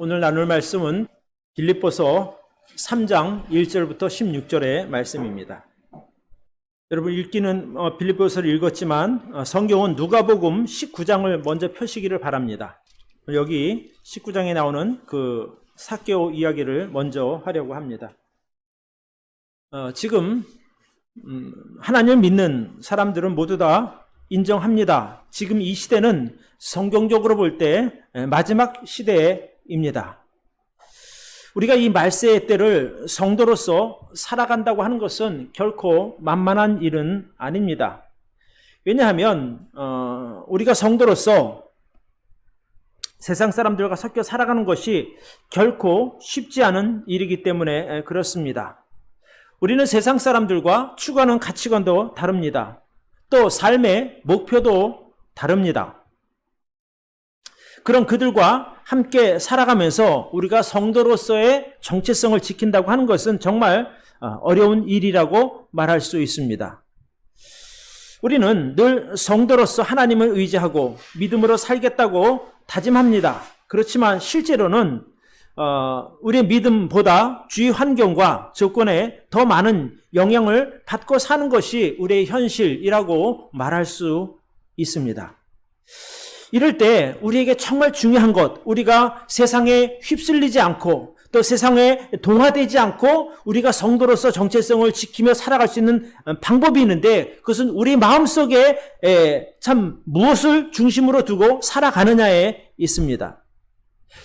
오늘 나눌 말씀은 빌립보서 3장 1절부터 16절의 말씀입니다. 여러분 읽기는 빌립보서를 읽었지만 성경은 누가복음 19장을 먼저 펴시기를 바랍니다. 여기 19장에 나오는 그 삭개오 이야기를 먼저 하려고 합니다. 지금 하나님을 믿는 사람들은 모두 다 인정합니다. 지금 이 시대는 성경적으로 볼 때 마지막 시대입니다. 우리가 이 말세의 때를 성도로서 살아간다고 하는 것은 결코 만만한 일은 아닙니다. 왜냐하면 우리가 성도로서 세상 사람들과 섞여 살아가는 것이 결코 쉽지 않은 일이기 때문에 그렇습니다. 우리는 세상 사람들과 추구하는 가치관도 다릅니다. 또 삶의 목표도 다릅니다. 그런 그들과 함께 살아가면서 우리가 성도로서의 정체성을 지킨다고 하는 것은 정말 어려운 일이라고 말할 수 있습니다. 우리는 늘 성도로서 하나님을 의지하고 믿음으로 살겠다고 다짐합니다. 그렇지만 실제로는 우리의 믿음보다 주위 환경과 조건에 더 많은 영향을 받고 사는 것이 우리의 현실이라고 말할 수 있습니다. 이럴 때 우리에게 정말 중요한 것, 우리가 세상에 휩쓸리지 않고 또 세상에 동화되지 않고 우리가 성도로서 정체성을 지키며 살아갈 수 있는 방법이 있는데, 그것은 우리 마음속에 참 무엇을 중심으로 두고 살아가느냐에 있습니다.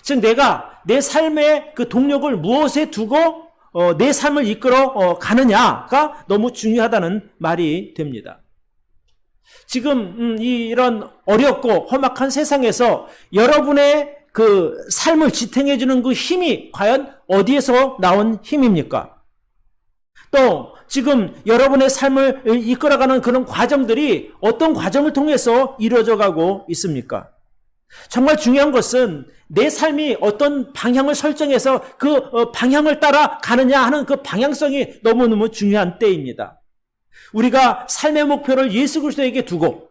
즉 내가 내 삶의 그 동력을 무엇에 두고 내 삶을 이끌어 가느냐가 너무 중요하다는 말이 됩니다. 지금 이런 어렵고 험악한 세상에서 여러분의 그 삶을 지탱해주는 그 힘이 과연 어디에서 나온 힘입니까? 또 지금 여러분의 삶을 이끌어가는 그런 과정들이 어떤 과정을 통해서 이루어져 가고 있습니까? 정말 중요한 것은 내 삶이 어떤 방향을 설정해서 그 방향을 따라 가느냐 하는 그 방향성이 너무너무 중요한 때입니다. 우리가 삶의 목표를 예수 그리스도에게 두고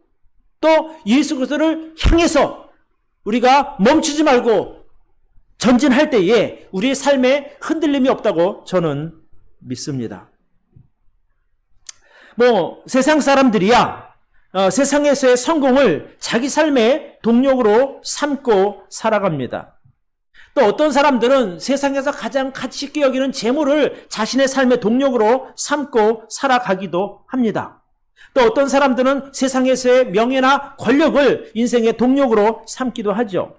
또 예수 그리스도를 향해서 우리가 멈추지 말고 전진할 때에 우리의 삶에 흔들림이 없다고 저는 믿습니다. 세상 사람들이야 세상에서의 성공을 자기 삶의 동력으로 삼고 살아갑니다. 또 어떤 사람들은 세상에서 가장 가치 있게 여기는 재물을 자신의 삶의 동력으로 삼고 살아가기도 합니다. 또 어떤 사람들은 세상에서의 명예나 권력을 인생의 동력으로 삼기도 하죠.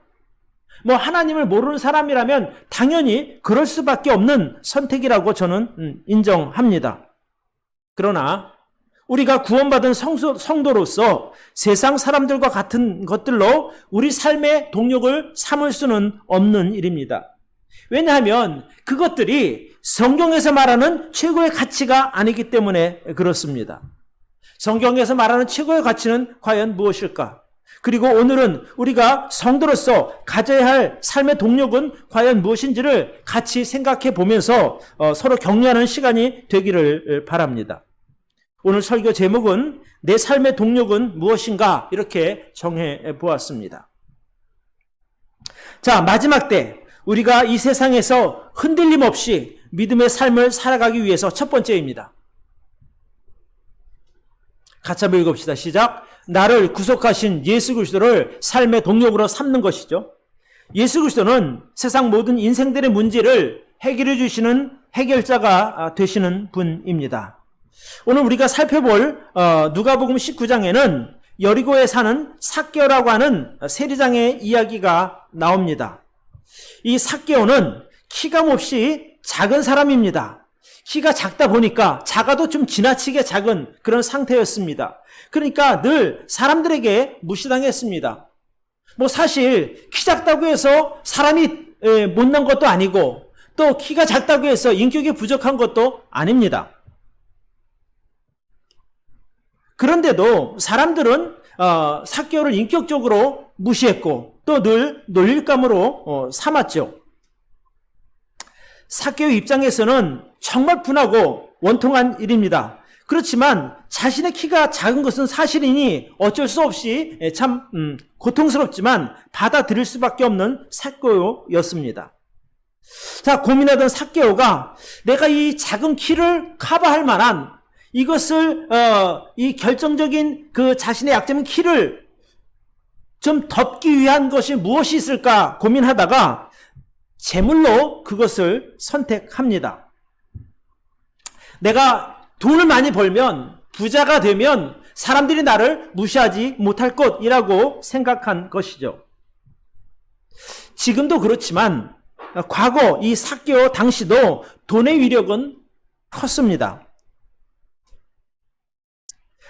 하나님을 모르는 사람이라면 당연히 그럴 수밖에 없는 선택이라고 저는 인정합니다. 그러나 우리가 구원받은 성도로서 세상 사람들과 같은 것들로 우리 삶의 동력을 삼을 수는 없는 일입니다. 왜냐하면 그것들이 성경에서 말하는 최고의 가치가 아니기 때문에 그렇습니다. 성경에서 말하는 최고의 가치는 과연 무엇일까? 그리고 오늘은 우리가 성도로서 가져야 할 삶의 동력은 과연 무엇인지를 같이 생각해 보면서 서로 격려하는 시간이 되기를 바랍니다. 오늘 설교 제목은 내 삶의 동력은 무엇인가 이렇게 정해 보았습니다. 자, 마지막 때 우리가 이 세상에서 흔들림 없이 믿음의 삶을 살아가기 위해서 첫 번째입니다. 같이 한번 읽읍시다. 시작. 나를 구속하신 예수 그리스도를 삶의 동력으로 삼는 것이죠. 예수 그리스도는 세상 모든 인생들의 문제를 해결해 주시는 해결자가 되시는 분입니다. 오늘 우리가 살펴볼 누가복음 19장에는 여리고에 사는 삭개오라고 하는 세리장의 이야기가 나옵니다. 이 삭개오는 키가 몹시 작은 사람입니다. 키가 작다 보니까 작아도 좀 지나치게 작은 그런 상태였습니다. 그러니까 늘 사람들에게 무시당했습니다. 사실 키 작다고 해서 사람이 못난 것도 아니고 또 키가 작다고 해서 인격이 부족한 것도 아닙니다. 그런데도 사람들은 삭개오를 인격적으로 무시했고 또 늘 놀릴감으로 삼았죠. 삭개오 입장에서는 정말 분하고 원통한 일입니다. 그렇지만 자신의 키가 작은 것은 사실이니 어쩔 수 없이 참 고통스럽지만 받아들일 수밖에 없는 삭개오였습니다. 자, 고민하던 삭개오가 내가 이 작은 키를 커버할 만한 이것을 이 결정적인 그 자신의 약점인 키를 좀 덮기 위한 것이 무엇이 있을까 고민하다가 재물로 그것을 선택합니다. 내가 돈을 많이 벌면, 부자가 되면 사람들이 나를 무시하지 못할 것이라고 생각한 것이죠. 지금도 그렇지만 과거 이 삭개오 당시도 돈의 위력은 컸습니다.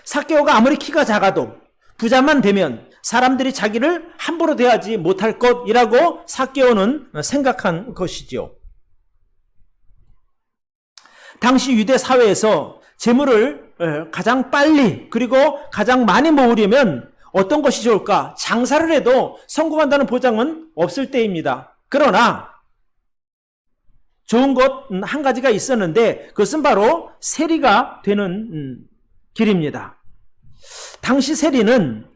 삭개오가 아무리 키가 작아도 부자만 되면 사람들이 자기를 함부로 대하지 못할 것이라고 삭개오는 생각한 것이죠. 당시 유대 사회에서 재물을 가장 빨리 그리고 가장 많이 모으려면 어떤 것이 좋을까? 장사를 해도 성공한다는 보장은 없을 때입니다. 그러나 좋은 것 한 가지가 있었는데 그것은 바로 세리가 되는 길입니다. 당시 세리는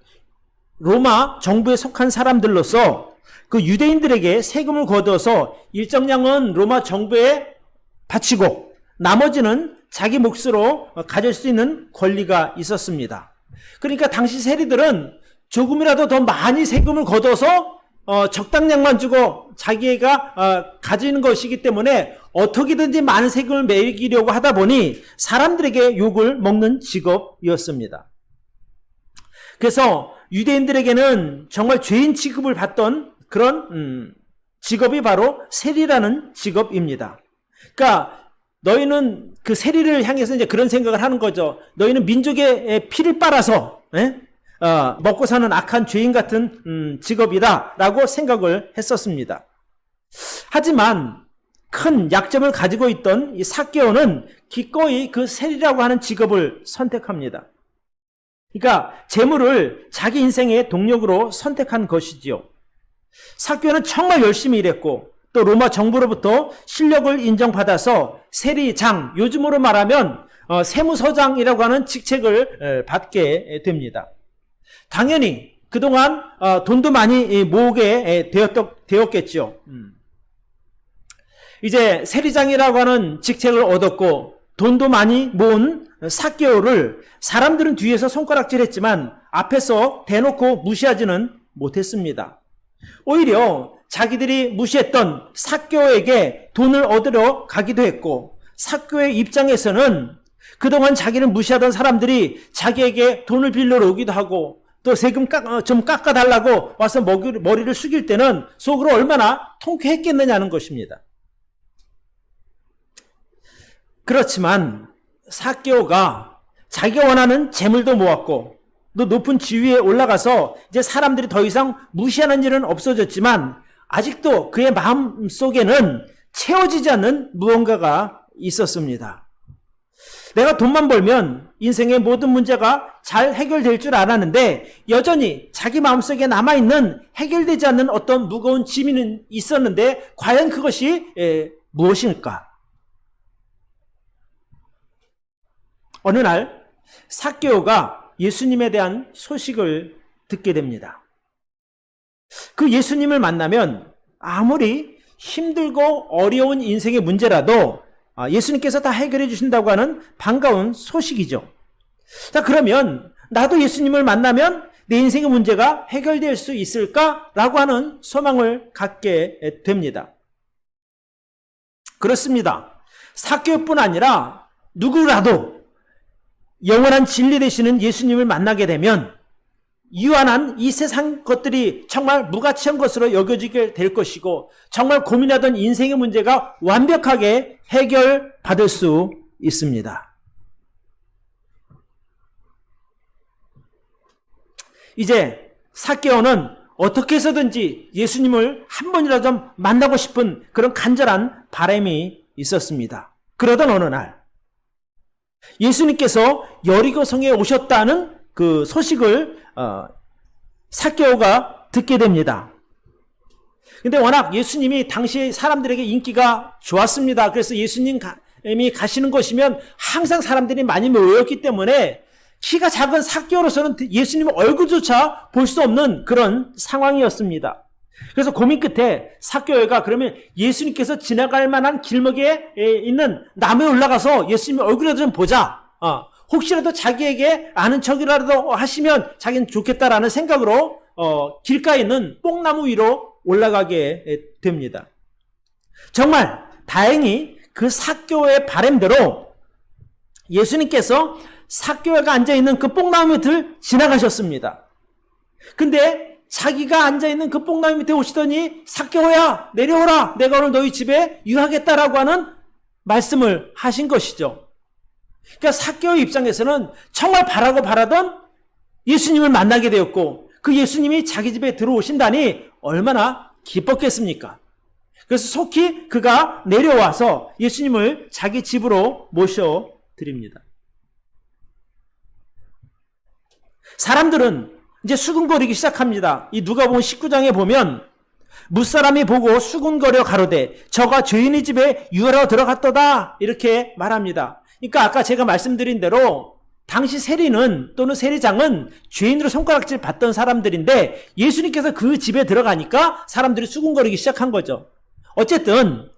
로마 정부에 속한 사람들로서 그 유대인들에게 세금을 거둬서 일정량은 로마 정부에 바치고 나머지는 자기 몫으로 가질 수 있는 권리가 있었습니다. 그러니까 당시 세리들은 조금이라도 더 많이 세금을 거둬서 적당량만 주고 자기가 가지는 것이기 때문에 어떻게든지 많은 세금을 매기려고 하다 보니 사람들에게 욕을 먹는 직업이었습니다. 그래서 유대인들에게는 정말 죄인 취급을 받던 그런 직업이 바로 세리라는 직업입니다. 그러니까 너희는 그 세리를 향해서 이제 그런 생각을 하는 거죠. 너희는 민족의 피를 빨아서 먹고 사는 악한 죄인 같은 직업이다라고 생각을 했었습니다. 하지만 큰 약점을 가지고 있던 이 삭개오는 기꺼이 그 세리라고 하는 직업을 선택합니다. 그러니까 재물을 자기 인생의 동력으로 선택한 것이지요. 삭개오는 정말 열심히 일했고 또 로마 정부로부터 실력을 인정받아서 세리장, 요즘으로 말하면 세무서장이라고 하는 직책을 받게 됩니다. 당연히 그동안 돈도 많이 모으게 되었겠죠. 이제 세리장이라고 하는 직책을 얻었고 돈도 많이 모은 삭개오를 사람들은 뒤에서 손가락질했지만 앞에서 대놓고 무시하지는 못했습니다. 오히려 자기들이 무시했던 삭개오에게 돈을 얻으러 가기도 했고 삭개오의 입장에서는 그동안 자기를 무시하던 사람들이 자기에게 돈을 빌려러 오기도 하고 또 세금 좀 깎아달라고 와서 머리를 숙일 때는 속으로 얼마나 통쾌했겠느냐는 것입니다. 그렇지만 삭개오가 자기가 원하는 재물도 모았고 또 높은 지위에 올라가서 이제 사람들이 더 이상 무시하는 일은 없어졌지만 아직도 그의 마음 속에는 채워지지 않는 무언가가 있었습니다. 내가 돈만 벌면 인생의 모든 문제가 잘 해결될 줄 알았는데 여전히 자기 마음속에 남아있는 해결되지 않는 어떤 무거운 짐이 있었는데 과연 그것이 무엇일까? 어느 날 삭개오가 예수님에 대한 소식을 듣게 됩니다. 그 예수님을 만나면 아무리 힘들고 어려운 인생의 문제라도 예수님께서 다 해결해 주신다고 하는 반가운 소식이죠. 자, 그러면 나도 예수님을 만나면 내 인생의 문제가 해결될 수 있을까라고 하는 소망을 갖게 됩니다. 그렇습니다. 삭개오뿐 아니라 누구라도 영원한 진리 되시는 예수님을 만나게 되면 유한한 이 세상 것들이 정말 무가치한 것으로 여겨지게 될 것이고 정말 고민하던 인생의 문제가 완벽하게 해결받을 수 있습니다. 이제 삭개오는 어떻게 해서든지 예수님을 한 번이라도 좀 만나고 싶은 그런 간절한 바람이 있었습니다. 그러던 어느 날 예수님께서 여리고성에 오셨다는 그 소식을 삭개오가 듣게 됩니다. 근데 워낙 예수님이 당시 사람들에게 인기가 좋았습니다. 그래서 예수님 가시는 곳이면 항상 사람들이 많이 모였기 때문에 키가 작은 삭개오로서는 예수님 얼굴조차 볼 수 없는 그런 상황이었습니다. 그래서 고민 끝에 삭개오가 그러면 예수님께서 지나갈 만한 길목에 있는 나무에 올라가서 예수님 얼굴이라도 좀 보자. 혹시라도 자기에게 아는 척이라도 하시면 자기는 좋겠다라는 생각으로 길가에 있는 뽕나무 위로 올라가게 됩니다. 정말 다행히 그 삭개오의 바람대로 예수님께서 삭개오가 앉아있는 그 뽕나무 밑을 지나가셨습니다. 근데 자기가 앉아있는 그 뽕나무 밑에 오시더니 삭개오야 내려오라, 내가 오늘 너희 집에 유하겠다라고 하는 말씀을 하신 것이죠. 그러니까 삭개오 입장에서는 정말 바라던 예수님을 만나게 되었고 그 예수님이 자기 집에 들어오신다니 얼마나 기뻤겠습니까? 그래서 속히 그가 내려와서 예수님을 자기 집으로 모셔드립니다. 사람들은 이제 수군거리기 시작합니다. 이 누가복음 19장에 보면 무사람이 보고 수군거려 가로되 저가 죄인의 집에 유하러 들어갔도다 이렇게 말합니다. 그러니까 아까 제가 말씀드린 대로 당시 세리는 또는 세리장은 죄인으로 손가락질 받던 사람들인데 예수님께서 그 집에 들어가니까 사람들이 수군거리기 시작한 거죠. 어쨌든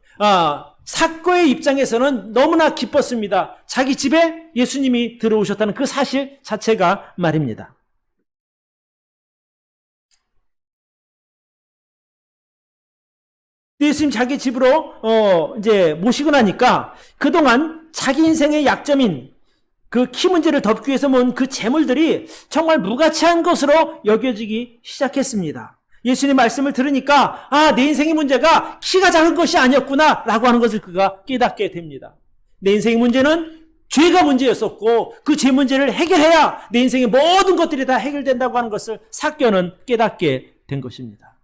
삭개오의 입장에서는 너무나 기뻤습니다. 자기 집에 예수님이 들어오셨다는 그 사실 자체가 말입니다. 예수님 자기 집으로 이제 모시고 나니까 그동안 자기 인생의 약점인 그 키 문제를 덮기 위해서 모은 그 재물들이 정말 무가치한 것으로 여겨지기 시작했습니다. 예수님 말씀을 들으니까 내 인생의 문제가 키가 작은 것이 아니었구나 라고 하는 것을 그가 깨닫게 됩니다. 내 인생의 문제는 죄가 문제였었고 그 죄 문제를 해결해야 내 인생의 모든 것들이 다 해결된다고 하는 것을 삭개오는 깨닫게 된 것입니다.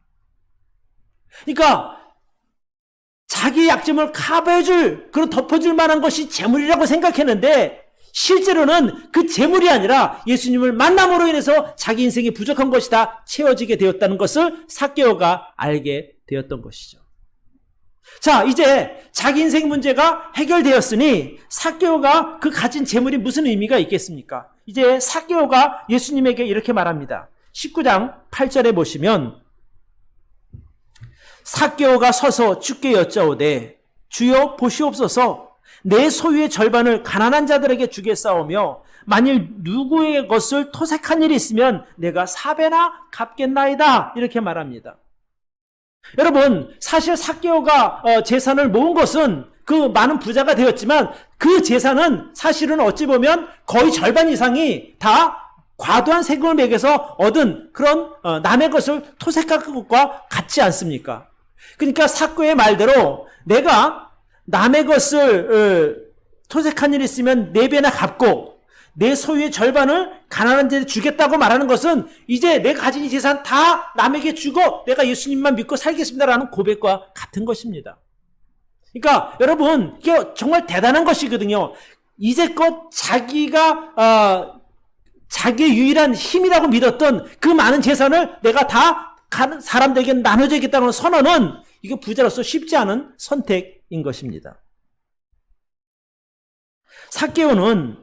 그러니까 자기 약점을 커버해줄, 그런 덮어줄 만한 것이 재물이라고 생각했는데 실제로는 그 재물이 아니라 예수님을 만남으로 인해서 자기 인생이 부족한 것이 다 채워지게 되었다는 것을 삭개오가 알게 되었던 것이죠. 자, 이제 자기 인생 문제가 해결되었으니 삭개오가 그 가진 재물이 무슨 의미가 있겠습니까? 이제 삭개오가 예수님에게 이렇게 말합니다. 19장 8절에 보시면 삭개오가 서서 주께 여짜오되 주여 보시옵소서 내 소유의 절반을 가난한 자들에게 주겠사오며 만일 누구의 것을 토색한 일이 있으면 내가 4배나 갚겠나이다 이렇게 말합니다. 여러분 사실 삭개오가 재산을 모은 것은 그 많은 부자가 되었지만 그 재산은 사실은 어찌 보면 거의 절반 이상이 다 과도한 세금을 매겨서 얻은 그런 남의 것을 토색한 것과 같지 않습니까? 그러니까 삭개오의 말대로 내가 남의 것을 토색한 일이 있으면 4배나 갚고 내 소유의 절반을 가난한 자에게 주겠다고 말하는 것은 이제 내가 가진 이 재산 다 남에게 주고 내가 예수님만 믿고 살겠습니다라는 고백과 같은 것입니다. 그러니까 여러분 이게 정말 대단한 것이거든요. 이제껏 자기가 자기의 유일한 힘이라고 믿었던 그 많은 재산을 내가 다 사람들에게 나눠주겠다는 선언은 이게 부자로서 쉽지 않은 선택인 것입니다. 삭개오는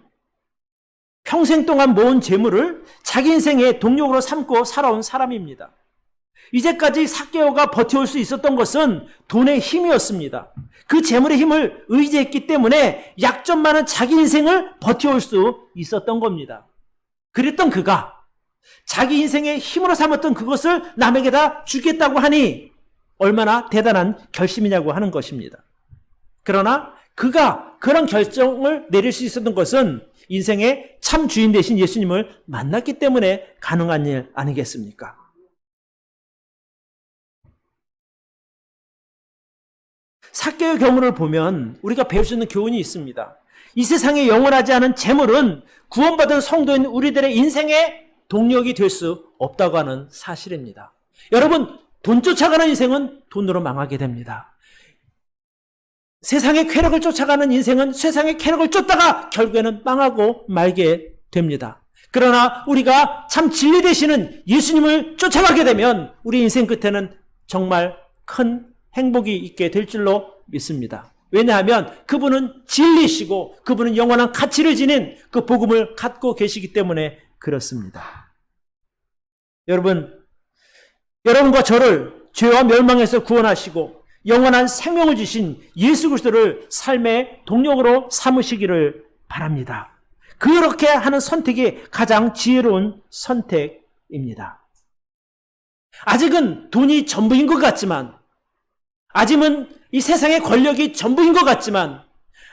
평생 동안 모은 재물을 자기 인생의 동력으로 삼고 살아온 사람입니다. 이제까지 삭개오가 버텨올 수 있었던 것은 돈의 힘이었습니다. 그 재물의 힘을 의지했기 때문에 약점 많은 자기 인생을 버텨올 수 있었던 겁니다. 그랬던 그가 자기 인생의 힘으로 삼았던 그것을 남에게 다 주겠다고 하니 얼마나 대단한 결심이냐고 하는 것입니다. 그러나 그가 그런 결정을 내릴 수 있었던 것은 인생의 참 주인 되신 예수님을 만났기 때문에 가능한 일 아니겠습니까? 삭개오의 경우를 보면 우리가 배울 수 있는 교훈이 있습니다. 이 세상에 영원하지 않은 재물은 구원받은 성도인 우리들의 인생의 동력이 될 수 없다고 하는 사실입니다. 여러분, 돈 쫓아가는 인생은 돈으로 망하게 됩니다. 세상의 쾌락을 쫓아가는 인생은 세상의 쾌락을 쫓다가 결국에는 망하고 말게 됩니다. 그러나 우리가 참 진리 되시는 예수님을 쫓아가게 되면 우리 인생 끝에는 정말 큰 행복이 있게 될 줄로 믿습니다. 왜냐하면 그분은 진리시고 그분은 영원한 가치를 지닌 그 복음을 갖고 계시기 때문에 그렇습니다. 여러분과 저를 죄와 멸망에서 구원하시고 영원한 생명을 주신 예수 그리스도를 삶의 동력으로 삼으시기를 바랍니다. 그렇게 하는 선택이 가장 지혜로운 선택입니다. 아직은 돈이 전부인 것 같지만, 아직은 이 세상의 권력이 전부인 것 같지만,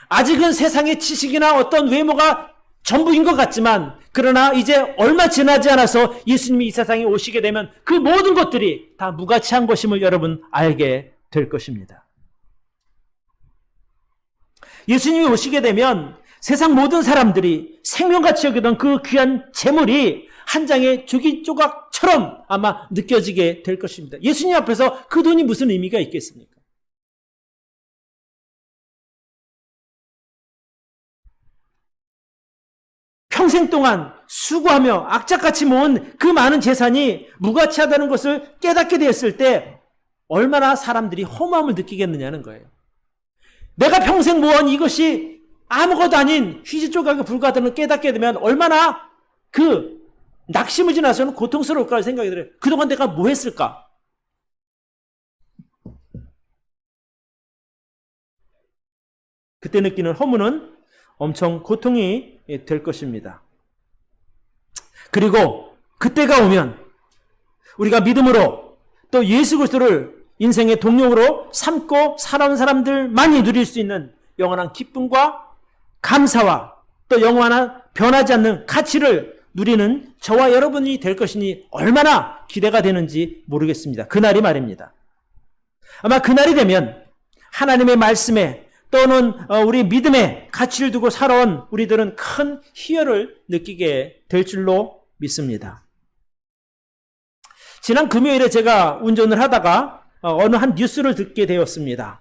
아직은 세상의 지식이나 어떤 외모가 전부인 것 같지만, 그러나 이제 얼마 지나지 않아서 예수님이 이 세상에 오시게 되면 그 모든 것들이 다 무가치한 것임을 여러분 알게 될 것입니다. 예수님이 오시게 되면 세상 모든 사람들이 생명같이 여기던 그 귀한 재물이 한 장의 조기 조각처럼 아마 느껴지게 될 것입니다. 예수님 앞에서 그 돈이 무슨 의미가 있겠습니까? 평생 동안 수고하며 악착같이 모은 그 많은 재산이 무가치하다는 것을 깨닫게 되었을 때 얼마나 사람들이 허무함을 느끼겠느냐는 거예요. 내가 평생 모은 이것이 아무것도 아닌 휴지 조각에 불과하다는 걸 깨닫게 되면 얼마나 그 낙심을 지나서는 고통스러울까 생각이 들어요. 그동안 내가 뭐 했을까? 그때 느끼는 허무는 엄청 고통이 될 것입니다. 그리고 그때가 오면 우리가 믿음으로 또 예수 그리스도를 인생의 동력으로 삼고 살아온 사람들만이 누릴 수 있는 영원한 기쁨과 감사와 또 영원한 변하지 않는 가치를 누리는 저와 여러분이 될 것이니 얼마나 기대가 되는지 모르겠습니다. 그날이 말입니다. 아마 그날이 되면 하나님의 말씀에 또는 우리 믿음의 가치를 두고 살아온 우리들은 큰 희열을 느끼게 될 줄로 믿습니다. 지난 금요일에 제가 운전을 하다가 어느 한 뉴스를 듣게 되었습니다.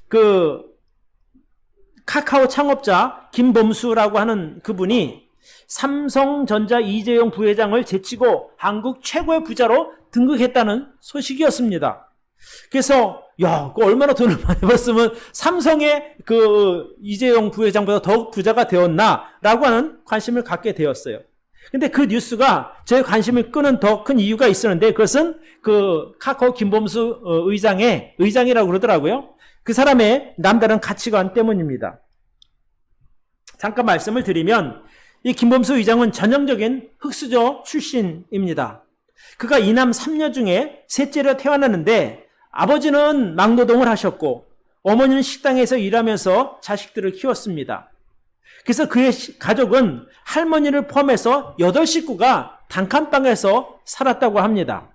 그 카카오 창업자 김범수라고 하는 그분이 삼성전자 이재용 부회장을 제치고 한국 최고의 부자로 등극했다는 소식이었습니다. 그래서 그 얼마나 돈을 많이 벌었으면 삼성의 그 이재용 부회장보다 더욱 부자가 되었나라고 하는 관심을 갖게 되었어요. 근데 그 뉴스가 저의 관심을 끄는 더 큰 이유가 있었는데 그것은 그 카카오 김범수 의장이라고 그러더라고요. 그 사람의 남다른 가치관 때문입니다. 잠깐 말씀을 드리면 이 김범수 의장은 전형적인 흑수저 출신입니다. 그가 이남 3녀 중에 셋째로 태어났는데 아버지는 막노동을 하셨고 어머니는 식당에서 일하면서 자식들을 키웠습니다. 그래서 그의 가족은 할머니를 포함해서 8식구가 단칸방에서 살았다고 합니다.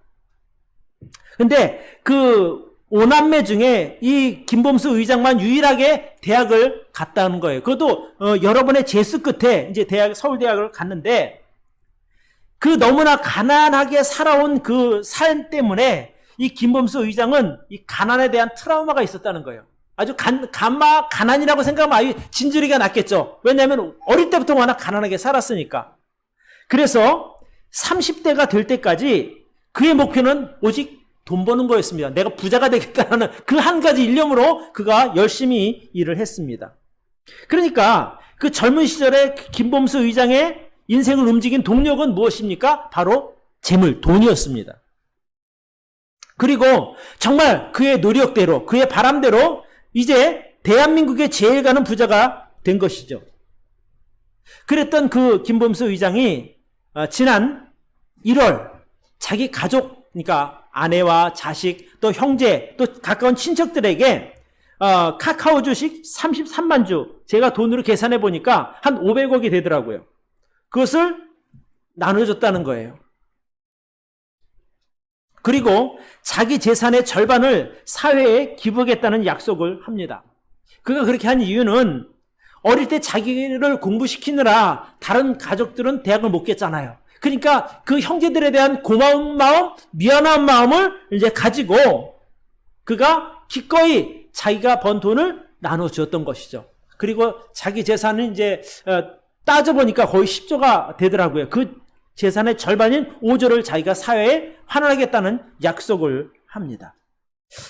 근데 그 5남매 중에 이 김범수 의장만 유일하게 대학을 갔다는 거예요. 그것도 여러 번의 재수 끝에 이제 서울대학을 갔는데 그 너무나 가난하게 살아온 그 삶 때문에 이 김범수 의장은 이 가난에 대한 트라우마가 있었다는 거예요. 아주 가난이라고 생각하면 아주 진저리가 났겠죠. 왜냐하면 어릴 때부터 워낙 가난하게 살았으니까. 그래서 30대가 될 때까지 그의 목표는 오직 돈 버는 거였습니다. 내가 부자가 되겠다는 그 한 가지 일념으로 그가 열심히 일을 했습니다. 그러니까 그 젊은 시절에 김범수 의장의 인생을 움직인 동력은 무엇입니까? 바로 재물, 돈이었습니다. 그리고 정말 그의 노력대로, 그의 바람대로 이제 대한민국의 제일 가는 부자가 된 것이죠. 그랬던 그 김범수 의장이 지난 1월 자기 가족, 그러니까 아내와 자식, 또 형제, 또 가까운 친척들에게 카카오 주식 33만 주, 제가 돈으로 계산해 보니까 한 500억이 되더라고요. 그것을 나눠줬다는 거예요. 그리고 자기 재산의 절반을 사회에 기부하겠다는 약속을 합니다. 그가 그렇게 한 이유는 어릴 때 자기를 공부시키느라 다른 가족들은 대학을 못 갔잖아요. 그러니까 그 형제들에 대한 고마운 마음, 미안한 마음을 이제 가지고 그가 기꺼이 자기가 번 돈을 나눠주었던 것이죠. 그리고 자기 재산은 이제 따져보니까 거의 10조가 되더라고요. 그 재산의 절반인 5조를 자기가 사회에 환원하겠다는 약속을 합니다.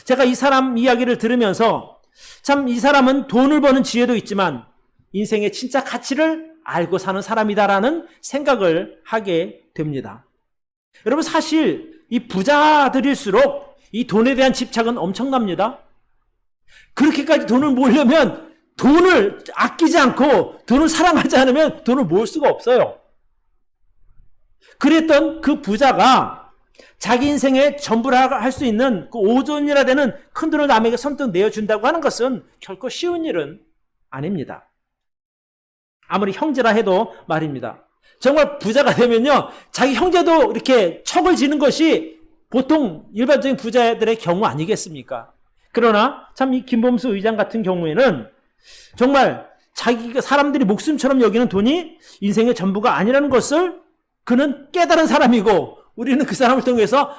제가 이 사람 이야기를 들으면서 참 이 사람은 돈을 버는 지혜도 있지만 인생의 진짜 가치를 알고 사는 사람이다라는 생각을 하게 됩니다. 여러분 사실 이 부자들일수록 이 돈에 대한 집착은 엄청납니다. 그렇게까지 돈을 모으려면 돈을 아끼지 않고 돈을 사랑하지 않으면 돈을 모을 수가 없어요. 그랬던 그 부자가 자기 인생의 전부라 할 수 있는 그 5조원이나 되는 큰 돈을 남에게 선뜻 내어준다고 하는 것은 결코 쉬운 일은 아닙니다. 아무리 형제라 해도 말입니다. 정말 부자가 되면요, 자기 형제도 이렇게 척을 지는 것이 보통 일반적인 부자들의 경우 아니겠습니까? 그러나 참 이 김범수 의장 같은 경우에는 정말 자기가 사람들이 목숨처럼 여기는 돈이 인생의 전부가 아니라는 것을 그는 깨달은 사람이고, 우리는 그 사람을 통해서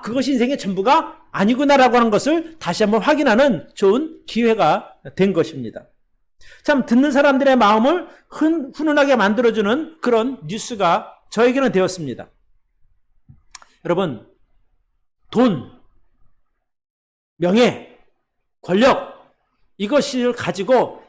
그것이 인생의 전부가 아니구나라고 하는 것을 다시 한번 확인하는 좋은 기회가 된 것입니다. 참 듣는 사람들의 마음을 훈훈하게 만들어주는 그런 뉴스가 저에게는 되었습니다. 여러분, 돈, 명예, 권력, 이것을 가지고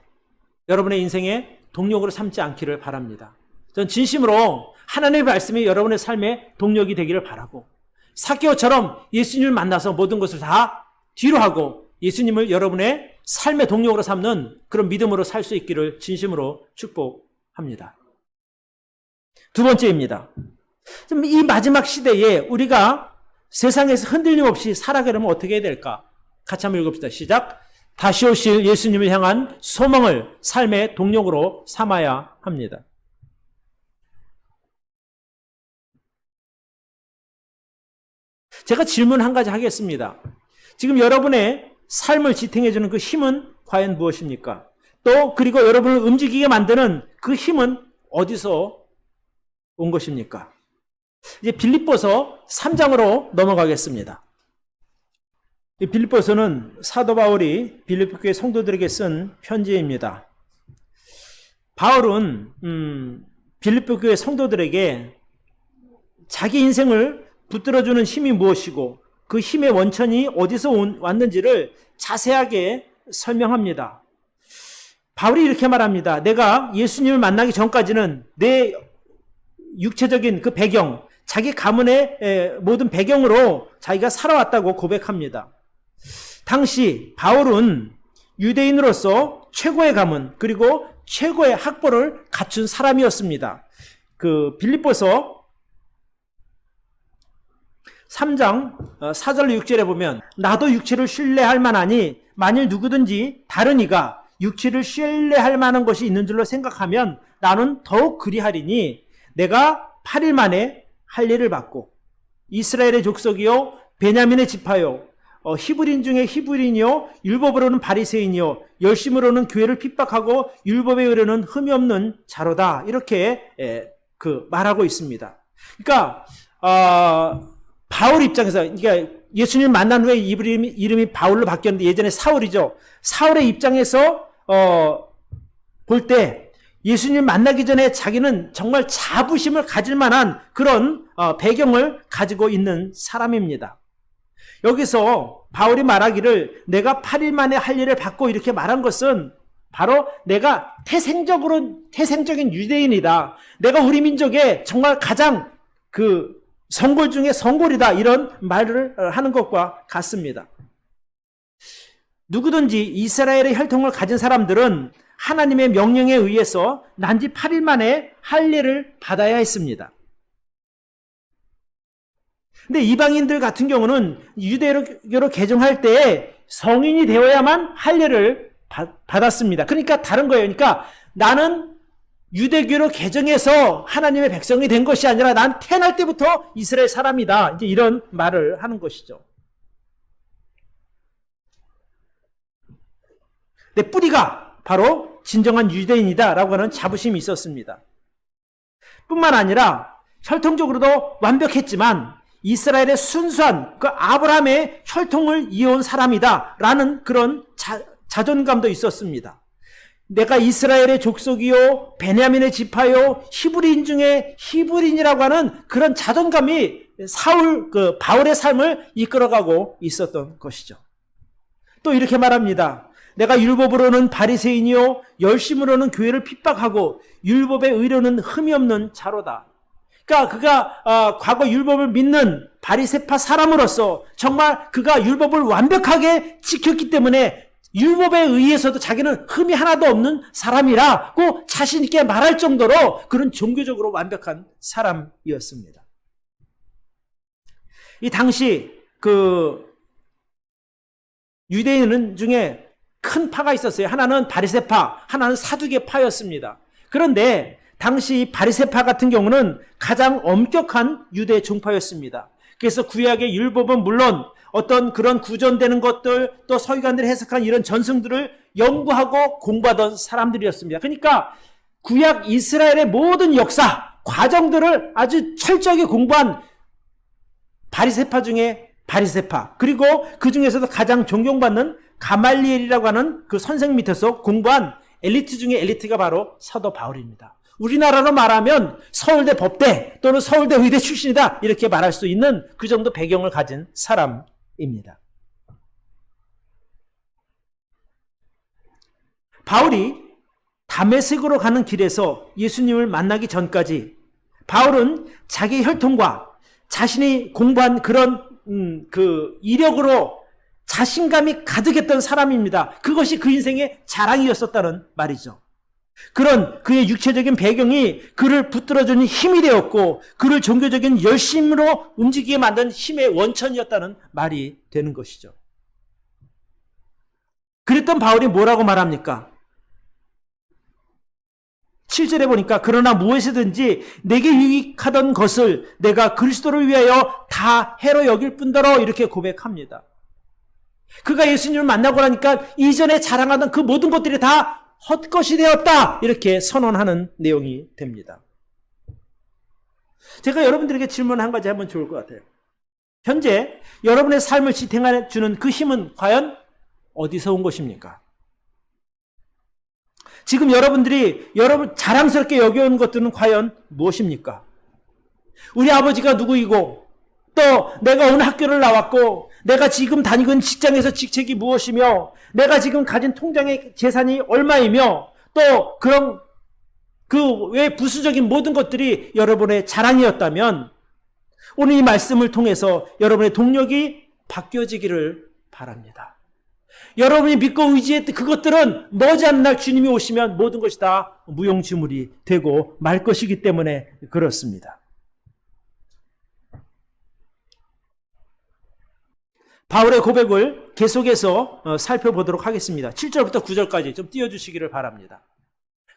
여러분의 인생의 동력으로 삼지 않기를 바랍니다. 전 진심으로 하나님의 말씀이 여러분의 삶의 동력이 되기를 바라고, 삭개오처럼 예수님을 만나서 모든 것을 다 뒤로 하고 예수님을 여러분의 삶의 동력으로 삼는 그런 믿음으로 살 수 있기를 진심으로 축복합니다. 두 번째입니다. 이 마지막 시대에 우리가 세상에서 흔들림 없이 살아가려면 어떻게 해야 될까? 같이 한번 읽읍시다. 시작. 다시 오실 예수님을 향한 소망을 삶의 동력으로 삼아야 합니다. 제가 질문 한 가지 하겠습니다. 지금 여러분의 삶을 지탱해주는 그 힘은 과연 무엇입니까? 또 그리고 여러분을 움직이게 만드는 그 힘은 어디서 온 것입니까? 이제 빌립보서 3장으로 넘어가겠습니다. 이 빌립보서는 사도 바울이 빌립보 교회 성도들에게 쓴 편지입니다. 바울은 빌립보 교회 성도들에게 자기 인생을 붙들어주는 힘이 무엇이고 그 힘의 원천이 어디서 왔는지를 자세하게 설명합니다. 바울이 이렇게 말합니다. 내가 예수님을 만나기 전까지는 내 육체적인 그 배경, 자기 가문의 모든 배경으로 자기가 살아왔다고 고백합니다. 당시 바울은 유대인으로서 최고의 가문 그리고 최고의 학벌을 갖춘 사람이었습니다. 그 빌립보서 3장 4절 6절에 보면 나도 육체를 신뢰할 만하니 만일 누구든지 다른 이가 육체를 신뢰할 만한 것이 있는 줄로 생각하면 나는 더욱 그리하리니 내가 8일 만에 할례를 받고 이스라엘의 족속이요 베냐민의 지파요 히브리인 중에 히브리인이요 율법으로는 바리새인이요 열심으로는 교회를 핍박하고 율법에 의뢰는 흠이 없는 자로다. 이렇게 말하고 있습니다. 그러니까 바울 입장에서, 그러니까 예수님을 만난 후에 이름이 바울로 바뀌었는데 예전에 사울이죠. 사울의 입장에서 볼 때 예수님을 만나기 전에 자기는 정말 자부심을 가질 만한 그런 배경을 가지고 있는 사람입니다. 여기서 바울이 말하기를 내가 8일 만에 할례를 받고 이렇게 말한 것은 바로 내가 태생적인 유대인이다. 내가 우리 민족의 정말 가장 성골 중에 성골이다. 이런 말을 하는 것과 같습니다. 누구든지 이스라엘의 혈통을 가진 사람들은 하나님의 명령에 의해서 난지 8일 만에 할례를 받아야 했습니다. 근데 이방인들 같은 경우는 유대교로 개종할 때에 성인이 되어야만 할례를 받았습니다. 그러니까 다른 거예요. 그러니까 나는 유대교로 개종해서 하나님의 백성이 된 것이 아니라 난 태어날 때부터 이스라엘 사람이다. 이제 이런 말을 하는 것이죠. 내 뿌리가 바로 진정한 유대인이다라고 하는 자부심이 있었습니다. 뿐만 아니라 혈통적으로도 완벽했지만 이스라엘의 순수한 그 아브라함의 혈통을 이어온 사람이다라는 그런 자존감도 있었습니다. 내가 이스라엘의 족속이요 베냐민의 지파요 히브리인 중에 히브리인이라고 하는 그런 자존감이 바울의 삶을 이끌어가고 있었던 것이죠. 또 이렇게 말합니다. 내가 율법으로는 바리새인이요 열심으로는 교회를 핍박하고 율법의 의로는 흠이 없는 자로다. 그러니까 그가 과거 율법을 믿는 바리새파 사람으로서 정말 그가 율법을 완벽하게 지켰기 때문에 율법에 의해서도 자기는 흠이 하나도 없는 사람이라고 자신 있게 말할 정도로 그런 종교적으로 완벽한 사람이었습니다. 이 당시 유대인 중에 큰 파가 있었어요. 하나는 바리새파, 하나는 사두개파였습니다. 그런데 당시 바리새파 같은 경우는 가장 엄격한 유대 종파였습니다. 그래서 구약의 율법은 물론 어떤 그런 구전되는 것들, 또 서기관들이 해석한 이런 전승들을 연구하고 공부하던 사람들이었습니다. 그러니까 구약 이스라엘의 모든 역사, 과정들을 아주 철저하게 공부한 바리새파 중에 바리새파, 그리고 그 중에서도 가장 존경받는 가말리엘이라고 하는 그 선생 밑에서 공부한 엘리트 중에 엘리트가 바로 사도 바울입니다. 우리나라로 말하면 서울대 법대 또는 서울대 의대 출신이다 이렇게 말할 수 있는 그 정도 배경을 가진 사람입니다. 바울이 다메섹으로 가는 길에서 예수님을 만나기 전까지 바울은 자기 혈통과 자신이 공부한 그런 이력으로 자신감이 가득했던 사람입니다. 그것이 그 인생의 자랑이었었다는 말이죠. 그런 그의 육체적인 배경이 그를 붙들어주는 힘이 되었고 그를 종교적인 열심으로 움직이게 만든 힘의 원천이었다는 말이 되는 것이죠. 그랬던 바울이 뭐라고 말합니까? 7절에 보니까 그러나 무엇이든지 내게 유익하던 것을 내가 그리스도를 위하여 다 해로 여길 뿐더러 이렇게 고백합니다. 그가 예수님을 만나고 나니까 이전에 자랑하던 그 모든 것들이 다 헛것이 되었다 이렇게 선언하는 내용이 됩니다. 제가 여러분들에게 질문 한 가지 하면 좋을 것 같아요. 현재 여러분의 삶을 지탱해 주는 그 힘은 과연 어디서 온 것입니까? 지금 여러분들이 자랑스럽게 여겨온 것들은 과연 무엇입니까? 우리 아버지가 누구이고 또 내가 어느 학교를 나왔고 내가 지금 다니고 있는 직장에서 직책이 무엇이며 내가 지금 가진 통장의 재산이 얼마이며 또 그런 그 외 부수적인 모든 것들이 여러분의 자랑이었다면 오늘 이 말씀을 통해서 여러분의 동력이 바뀌어지기를 바랍니다. 여러분이 믿고 의지했던 그것들은 머지않은 날 주님이 오시면 모든 것이 다 무용지물이 되고 말 것이기 때문에 그렇습니다. 바울의 고백을 계속해서 살펴보도록 하겠습니다. 7절부터 9절까지 좀 띄워주시기를 바랍니다.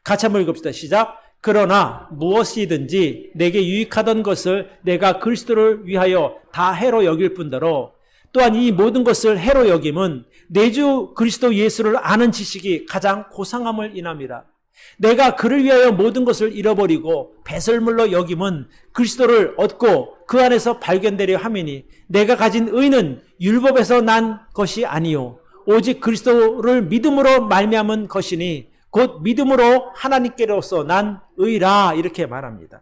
같이 한번 읽읍시다. 시작. 그러나 무엇이든지 내게 유익하던 것을 내가 그리스도를 위하여 다 해로 여길 뿐더러 또한 이 모든 것을 해로 여김은 내 주 그리스도 예수를 아는 지식이 가장 고상함을 인함이라. 내가 그를 위하여 모든 것을 잃어버리고 배설물로 여김은 그리스도를 얻고 그 안에서 발견되려 함이니 내가 가진 의는 율법에서 난 것이 아니요 오직 그리스도를 믿음으로 말미암은 것이니 곧 믿음으로 하나님께로서 난 의라 이렇게 말합니다.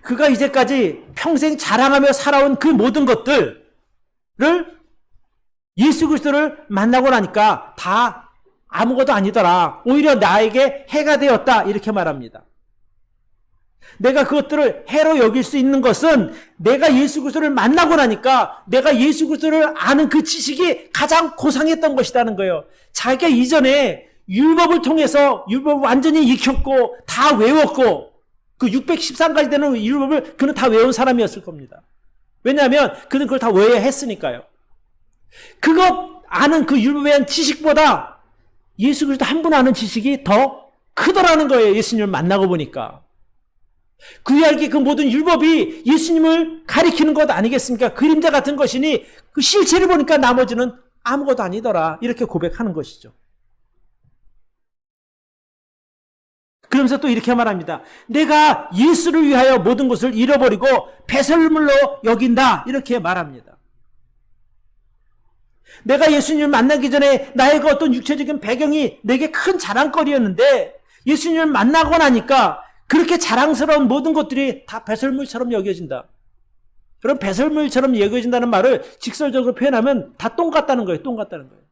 그가 이제까지 평생 자랑하며 살아온 그 모든 것들을 예수 그리스도를 만나고 나니까 다 아무것도 아니더라. 오히려 나에게 해가 되었다. 이렇게 말합니다. 내가 그것들을 해로 여길 수 있는 것은 내가 예수 그리스도를 만나고 나니까 내가 예수 그리스도를 아는 그 지식이 가장 고상했던 것이라는 거예요. 자기가 이전에 율법을 통해서 율법을 완전히 익혔고 다 외웠고 그 613가지 되는 율법을 그는 다 외운 사람이었을 겁니다. 왜냐하면 그는 그걸 다 외워했으니까요. 그것 아는 그 율법에 대한 지식보다 예수 그리스도 한 분 아는 지식이 더 크더라는 거예요. 예수님을 만나고 보니까. 구약의 그 모든 율법이 예수님을 가리키는 것 아니겠습니까? 그림자 같은 것이니 그 실체를 보니까 나머지는 아무것도 아니더라. 이렇게 고백하는 것이죠. 그러면서 또 이렇게 말합니다. 내가 예수를 위하여 모든 것을 잃어버리고 배설물로 여긴다. 이렇게 말합니다. 내가 예수님을 만나기 전에 나의 그 어떤 육체적인 배경이 내게 큰 자랑거리였는데 예수님을 만나고 나니까 그렇게 자랑스러운 모든 것들이 다 배설물처럼 여겨진다. 그런 배설물처럼 여겨진다는 말을 직설적으로 표현하면 다 똥 같다는 거예요. 똥 같다는 거예요.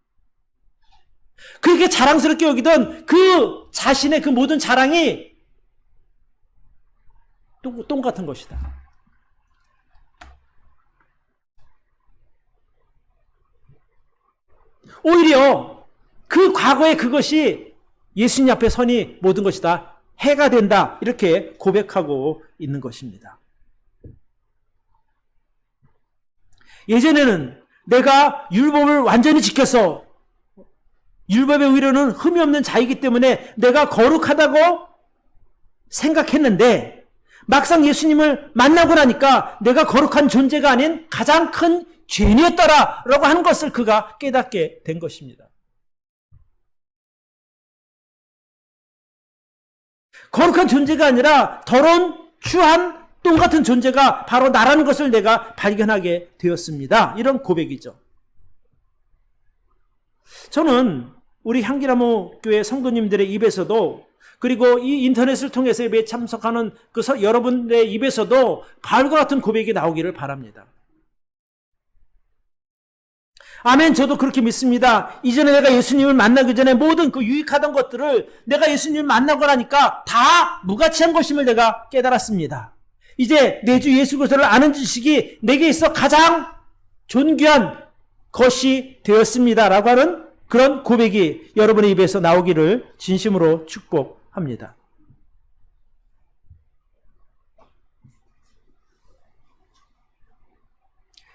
그렇게 자랑스럽게 여기던 그 자신의 그 모든 자랑이 똥 같은 것이다. 오히려 그 과거의 그것이 예수님 앞에 선이 모든 것이 다 해가 된다. 이렇게 고백하고 있는 것입니다. 예전에는 내가 율법을 완전히 지켜서 율법의 의로는 흠이 없는 자이기 때문에 내가 거룩하다고 생각했는데 막상 예수님을 만나고 나니까 내가 거룩한 존재가 아닌 가장 큰 죄인이었더라라고 하는 것을 그가 깨닫게 된 것입니다. 거룩한 존재가 아니라 더러운 추한 똥 같은 존재가 바로 나라는 것을 내가 발견하게 되었습니다. 이런 고백이죠. 저는 우리 향기나무 교회 성도님들의 입에서도 그리고 이 인터넷을 통해서 예배에 참석하는 그 여러분들의 입에서도 바울과 같은 고백이 나오기를 바랍니다. 아멘. 저도 그렇게 믿습니다. 이전에 내가 예수님을 만나기 전에 모든 그 유익하던 것들을 내가 예수님을 만나고 나니까 다 무가치한 것임을 내가 깨달았습니다. 이제 내 주 예수 그리스도를 아는 지식이 내게 있어 가장 존귀한 것이 되었습니다라고 하는 그런 고백이 여러분의 입에서 나오기를 진심으로 축복합니다.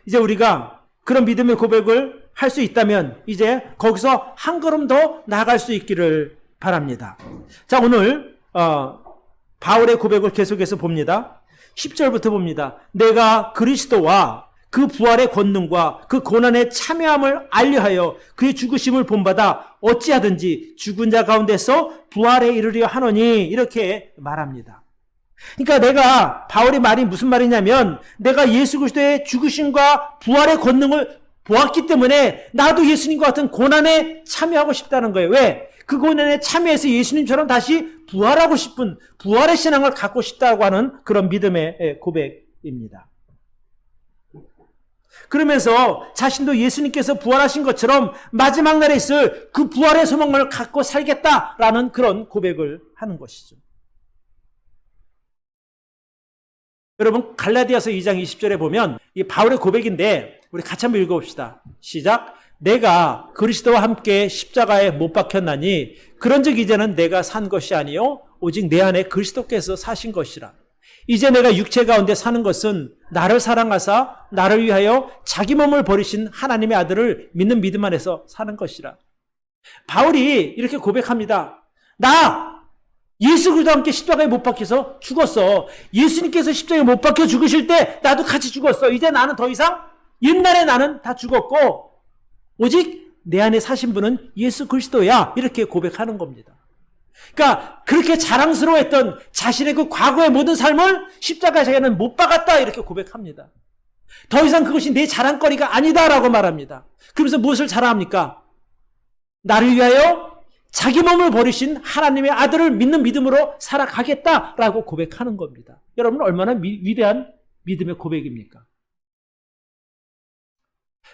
이제 우리가 그런 믿음의 고백을 할 수 있다면 이제 거기서 한 걸음 더 나아갈 수 있기를 바랍니다. 자, 오늘 바울의 고백을 계속해서 봅니다. 10절부터 봅니다. 내가 그리스도와 그 부활의 권능과 그 고난의 참여함을 알려하여 그의 죽으심을 본받아 어찌하든지 죽은 자 가운데서 부활에 이르려 하노니 이렇게 말합니다. 그러니까 내가 바울의 말이 무슨 말이냐면 내가 예수 그리스도의 죽으심과 부활의 권능을 보았기 때문에 나도 예수님과 같은 고난에 참여하고 싶다는 거예요. 왜? 그 고난에 참여해서 예수님처럼 다시 부활하고 싶은 부활의 신앙을 갖고 싶다고 하는 그런 믿음의 고백입니다. 그러면서 자신도 예수님께서 부활하신 것처럼 마지막 날에 있을 그 부활의 소망을 갖고 살겠다라는 그런 고백을 하는 것이죠. 여러분 갈라디아서 2장 20절에 보면 이 바울의 고백인데 우리 같이 한번 읽어봅시다. 시작. 내가 그리스도와 함께 십자가에 못 박혔나니 그런즉 이제는 내가 산 것이 아니요 오직 내 안에 그리스도께서 사신 것이라. 이제 내가 육체 가운데 사는 것은 나를 사랑하사 나를 위하여 자기 몸을 버리신 하나님의 아들을 믿는 믿음 안에서 사는 것이라. 바울이 이렇게 고백합니다. 나 예수 그리스도와 함께 십자가에 못 박혀서 죽었어. 예수님께서 십자가에 못 박혀 죽으실 때 나도 같이 죽었어. 이제 나는 더 이상 옛날에 나는 다 죽었고 오직 내 안에 사신 분은 예수 그리스도야. 이렇게 고백하는 겁니다. 그러니까 그렇게 자랑스러워했던 자신의 그 과거의 모든 삶을 십자가에 자기는 못 박았다 이렇게 고백합니다. 더 이상 그것이 내 자랑거리가 아니다라고 말합니다. 그러면서 무엇을 자랑합니까? 나를 위하여 자기 몸을 버리신 하나님의 아들을 믿는 믿음으로 살아가겠다라고 고백하는 겁니다. 여러분 얼마나 위대한 믿음의 고백입니까?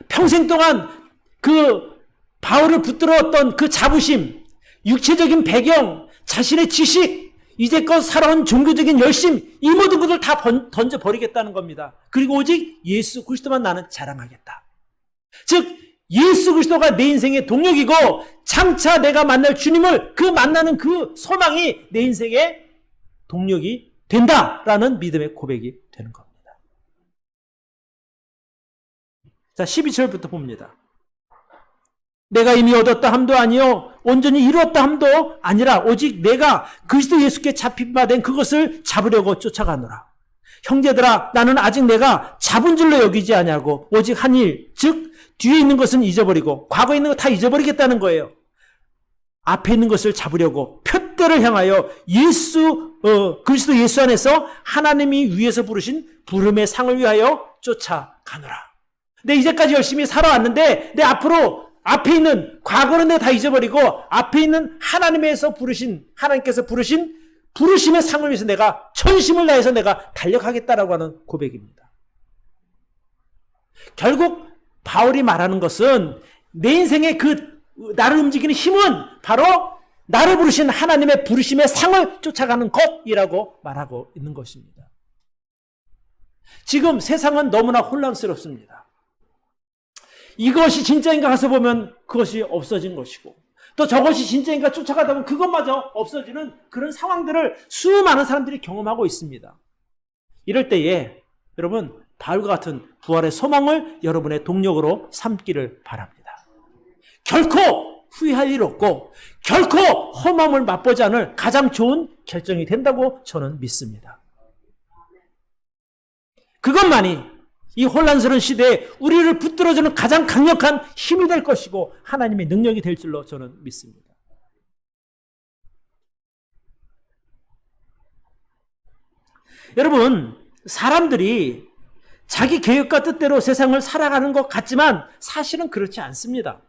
평생 동안 그 바울을 붙들었던 그 자부심, 육체적인 배경, 자신의 지식, 이제껏 살아온 종교적인 열심, 이 모든 것을 다 던져버리겠다는 겁니다. 그리고 오직 예수 그리스도만 나는 자랑하겠다. 즉 예수 그리스도가 내 인생의 동력이고 장차 내가 만날 주님을 그 만나는 그 소망이 내 인생의 동력이 된다라는 믿음의 고백이 되는 겁니다. 자, 12절부터 봅니다. 내가 이미 얻었다 함도 아니요 온전히 이루었다 함도 아니라 오직 내가 그리스도 예수께 잡힌 바 된 그것을 잡으려고 쫓아가노라. 형제들아 나는 아직 내가 잡은 줄로 여기지 아니하고 오직 한 일 즉 뒤에 있는 것은 잊어버리고 과거에 있는 거 다 잊어버리겠다는 거예요. 앞에 있는 것을 잡으려고 표대를 향하여 그리스도 예수 안에서 하나님이 위에서 부르신 부름의 상을 위하여 쫓아가노라. 내 이제까지 열심히 살아왔는데 내 앞에 있는 과거는 내가 다 잊어버리고 앞에 있는 하나님께서 부르신 부르심의 상을 위해서 내가 전심을 다해서 내가 달려가겠다라고 하는 고백입니다. 결국 바울이 말하는 것은 내 인생의 그 나를 움직이는 힘은 바로 나를 부르신 하나님의 부르심의 상을 쫓아가는 것이라고 말하고 있는 것입니다. 지금 세상은 너무나 혼란스럽습니다. 이것이 진짜인가 가서 보면 그것이 없어진 것이고, 또 저것이 진짜인가 쫓아가다 보면 그것마저 없어지는 그런 상황들을 수많은 사람들이 경험하고 있습니다. 이럴 때에 여러분, 바울과 같은 부활의 소망을 여러분의 동력으로 삼기를 바랍니다. 결코 후회할 일 없고 결코 험함을 맛보지 않을 가장 좋은 결정이 된다고 저는 믿습니다. 그것만이 이 혼란스러운 시대에 우리를 붙들어주는 가장 강력한 힘이 될 것이고 하나님의 능력이 될 줄로 저는 믿습니다. 여러분, 사람들이 자기 계획과 뜻대로 세상을 살아가는 것 같지만 사실은 그렇지 않습니다.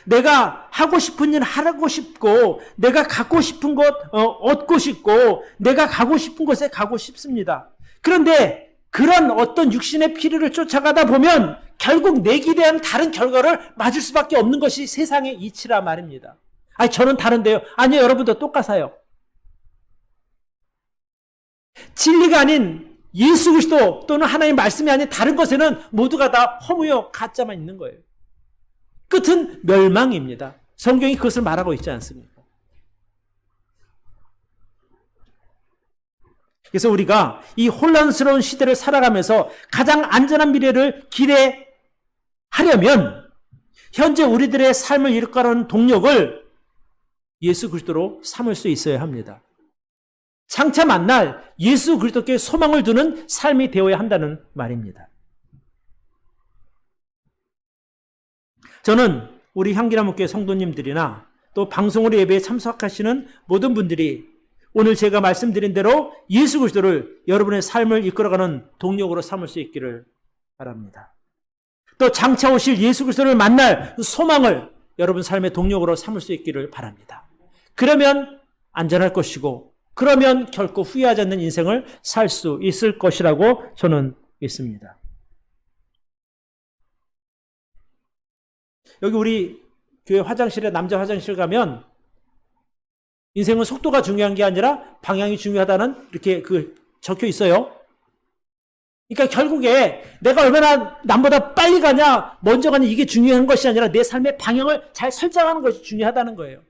내가 하고 싶은 일 하고 싶고, 내가 갖고 싶은 것 얻고 싶고, 내가 가고 싶은 곳에 가고 싶습니다. 그런데 그런 어떤 육신의 필요를 쫓아가다 보면 결국 내 기대한 다른 결과를 맞을 수밖에 없는 것이 세상의 이치라 말입니다. 아니, 저는 다른데요. 아니요, 여러분도 똑같아요. 진리가 아닌 예수 그리스도 또는 하나님의 말씀이 아닌 다른 것에는 모두가 다 허무요 가짜만 있는 거예요. 끝은 멸망입니다. 성경이 그것을 말하고 있지 않습니까? 그래서 우리가 이 혼란스러운 시대를 살아가면서 가장 안전한 미래를 기대하려면 현재 우리들의 삶을 이끌어가는 동력을 예수 그리스도로 삼을 수 있어야 합니다. 장차 만날 예수 그리스도께 소망을 두는 삶이 되어야 한다는 말입니다. 저는 우리 향기나무교회 성도님들이나 또 방송으로 예배에 참석하시는 모든 분들이 오늘 제가 말씀드린 대로 예수 그리스도를 여러분의 삶을 이끌어가는 동력으로 삼을 수 있기를 바랍니다. 또 장차 오실 예수 그리스도를 만날 소망을 여러분 삶의 동력으로 삼을 수 있기를 바랍니다. 그러면 안전할 것이고 그러면 결코 후회하지 않는 인생을 살 수 있을 것이라고 저는 믿습니다. 여기 우리 교회 화장실에 남자 화장실 가면 인생은 속도가 중요한 게 아니라 방향이 중요하다는 이렇게 적혀 있어요. 그러니까 결국에 내가 얼마나 남보다 빨리 가냐, 먼저 가냐 이게 중요한 것이 아니라 내 삶의 방향을 잘 설정하는 것이 중요하다는 거예요.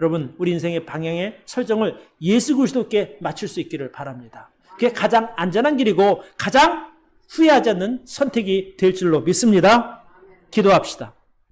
여러분, 우리 인생의 방향의 설정을 예수 그리스도께 맞출 수 있기를 바랍니다. 그게 가장 안전한 길이고 가장 후회하지 않는 선택이 될 줄로 믿습니다. 기도합시다.